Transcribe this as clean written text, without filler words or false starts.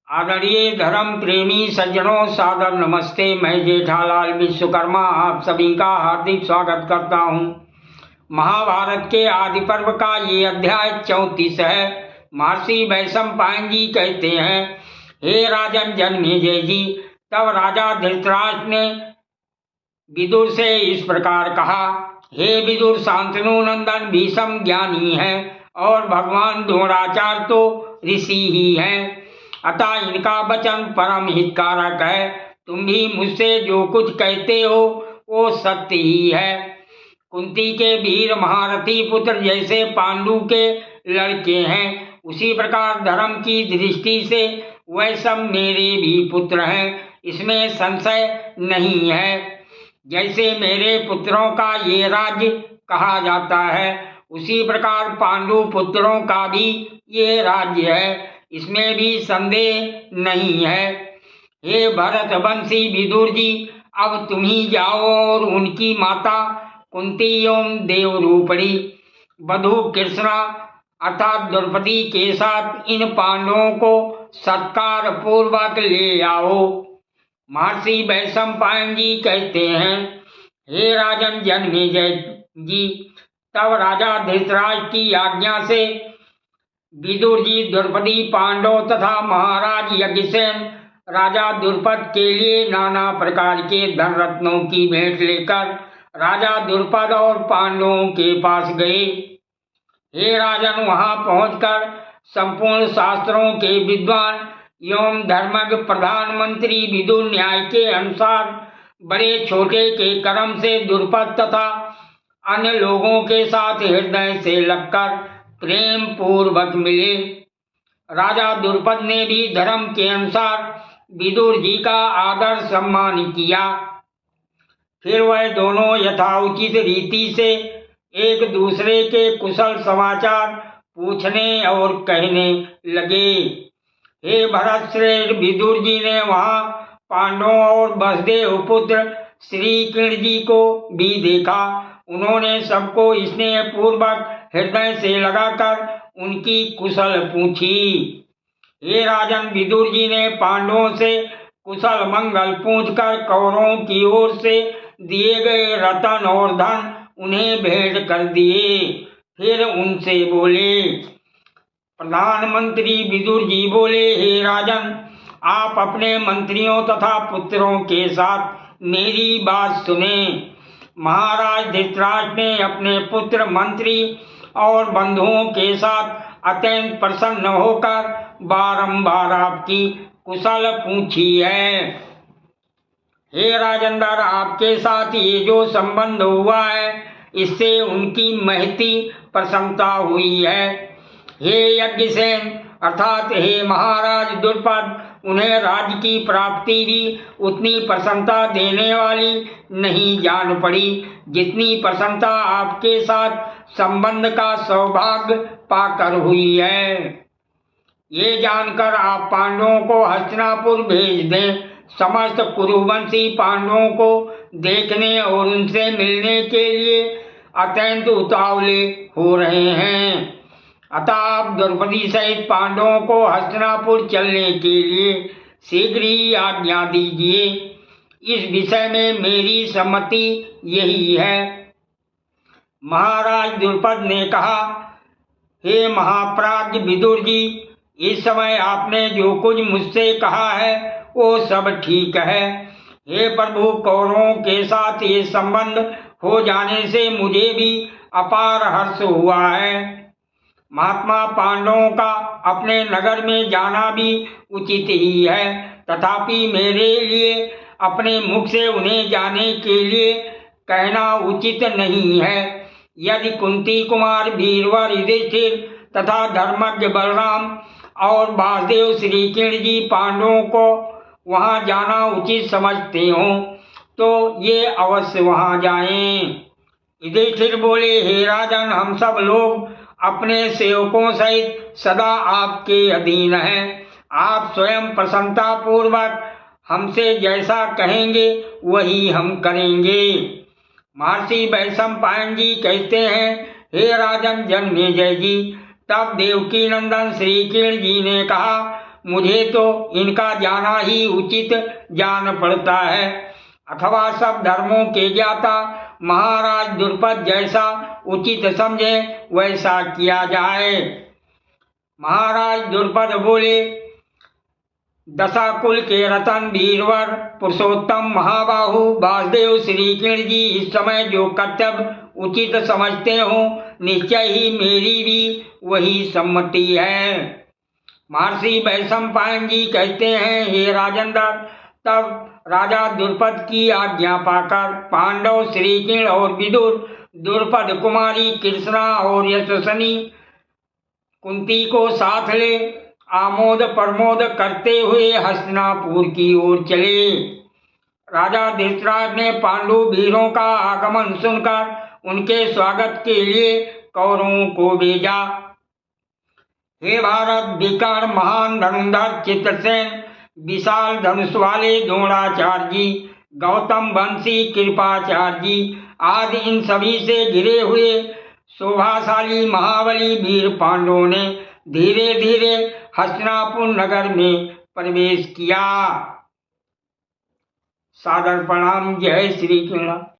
आदरणीय धर्म प्रेमी सज्जनों, सादर नमस्ते। मैं जेठालाल विश्वकर्मा आप सभी का हार्दिक स्वागत करता हूँ। महाभारत के आदि पर्व का ये अध्याय 34 है। महर्षि वैशंपायन जी कहते हैं, हे राजन जन्मेजय जी, तब राजा धृतराष्ट्र ने विदुर से इस प्रकार कहा, हे विदुर, शांतनु नंदन भीष्म ज्ञानी है और भगवान द्रोणाचार्य तो ऋषि ही हैं, अतः इनका वचन परम हितकारक है। तुम भी मुझसे जो कुछ कहते हो वो सत्य ही है। कुंती के वीर महारथी पुत्र जैसे पांडु के लड़के हैं, उसी प्रकार धर्म की दृष्टि से वह सब मेरे भी पुत्र हैं, इसमें संशय नहीं है। जैसे मेरे पुत्रों का ये राज्य कहा जाता है, उसी प्रकार पांडु पुत्रों का भी ये राज्य है, इसमें भी संदेह नहीं है। हे भरत वंशी विदुर जी, अब तुम ही जाओ और उनकी माता कुंती एवं देवरूपणी वधू कृष्णा अर्थात द्रौपदी के साथ इन पांडवों को सत्कार पूर्वक ले आओ। महर्षि वैशंपायन जी कहते हैं, हे राजन जन्मेजय जी, तब राजा धृतराष्ट्र की आज्ञा से विदुर जी द्रौपदी, पांडव तथा महाराज यज्ञसेन राजा द्रुपद के लिए नाना प्रकार के धन रत्नों की भेंट लेकर राजा द्रुपद और पांडवों के पास गए। हे राजन, वहां पहुंचकर संपूर्ण शास्त्रों के विद्वान एवं धर्मज्ञ प्रधानमंत्री विदुर न्याय के अनुसार बड़े छोटे के कर्म से द्रुपद तथा अन्य लोगों के साथ हृदय से लगकर प्रेम पूर्वक मिले। राजा द्रुपद ने भी धर्म के अनुसार विदुर जी का आदर सम्मान किया। फिर वह दोनों यथाउचित रीति से एक दूसरे के कुशल समाचार पूछने और कहने लगे। हे भरत श्रेष्ठ, विदुर जी ने वहां पांडवों और वसुदेव पुत्र श्री कृष्ण जी को भी देखा। उन्होंने सबको स्नेह पूर्वक हृदय से लगाकर उनकी कुशल पूछी। हे राजन, विदुर जी ने पांडवों से कुशल मंगल पूछकर कौरवों की ओर से दिए गए रतन और धन उन्हें भेंट कर दिए। फिर उनसे बोले। प्रधानमंत्री विदुर जी बोले, हे राजन, आप अपने मंत्रियों तथा पुत्रों के साथ मेरी बात सुने। महाराज धृतराष्ट्र ने अपने पुत्र, मंत्री और बंधुओं के साथ अत्यंत प्रसन्न होकर बारंबार आपकी कुशल पूछी है। हे राजेंद्र, आपके साथ ये जो संबंध हुआ है, इससे उनकी महती प्रसन्नता हुई है। हे यज्ञसेन अर्थात हे महाराज द्रुपद, उन्हें राज्य की प्राप्ति भी उतनी प्रसन्नता देने वाली नहीं जान पड़ी जितनी प्रसन्नता आपके साथ संबंध का सौभाग्य पाकर हुई है। ये जानकर आप पांडवों को हस्तिनापुर भेज दें। समस्त कुरुवंशी पांडवों को देखने और उनसे मिलने के लिए अत्यंत उतावले हो रहे हैं, अतः आप द्रौपदी सहित पांडवों को हस्तिनापुर चलने के लिए शीघ्र ही आज्ञा दीजिए। इस विषय में मेरी सम्मति यही है। महाराज द्रुपद ने कहा, हे महाप्राज्य विदुर जी, इस समय आपने जो कुछ मुझसे कहा है वो सब ठीक है। हे प्रभु, कौरवों के साथ ये संबंध हो जाने से मुझे भी अपार हर्ष हुआ है। महात्मा पांडवों का अपने नगर में जाना भी उचित ही है, तथापि मेरे लिए अपने मुख से उन्हें जाने के लिए कहना उचित नहीं है। यदि कुंती कुमार वीरवर युधिष्ठिर तथा धर्मज्ञ बलराम और वासुदेव श्री कृष्ण जी पांडवों को वहां जाना उचित समझते हो तो ये अवश्य वहां जाएं। युधिष्ठिर बोले, हे राजन, हम सब लोग अपने सेवकों सहित सदा आपके अधीन हैं। आप स्वयं प्रसन्नता पूर्वक हमसे जैसा कहेंगे वही हम करेंगे। महर्षि वैशंपायन जी कहते हैं, हे राजन जन्मेजय जी, तब देवकी नंदन श्री कृष्ण जी ने कहा, मुझे तो इनका जाना ही उचित जान पड़ता है, अथवा सब धर्मों के ज्ञाता महाराज द्रुपद जैसा उचित समझे वैसा किया जाए। महाराज द्रुपद बोले, दशाकुल के रतन वीरवर पुरुषोत्तम महाबाहु वासुदेव श्री कृष्ण जी इस समय जो कर्तव्य उचित समझते हो, निश्चय ही मेरी भी वही सम्मति है। महर्षि वैशंपायन जी कहते हैं, हे राजेंद्र, तब राजा द्रुपद की आज्ञा पाकर पांडव श्री कृष्ण और विदुर, द्रुपद कुमारी कृष्णा और यशस्विनी कुंती को साथ ले आमोद प्रमोद करते हुए हस्तिनापुर की ओर चले। राजा धृतराज ने पांडु वीरों का आगमन सुनकर उनके स्वागत के लिए कौरवों को भेजा। हे भारत, विकर्ण महान धनुर्धर चित्रसेन, विशाल धनुष वाले द्रोणाचार्य जी, गौतम वंशी कृपाचार्य जी आदि इन सभी से घिरे हुए शोभाशाली महाबली वीर पांडवों ने धीरे धीरे हस्तिनापुर नगर में प्रवेश किया। सादर प्रणाम। जय श्री कृष्ण।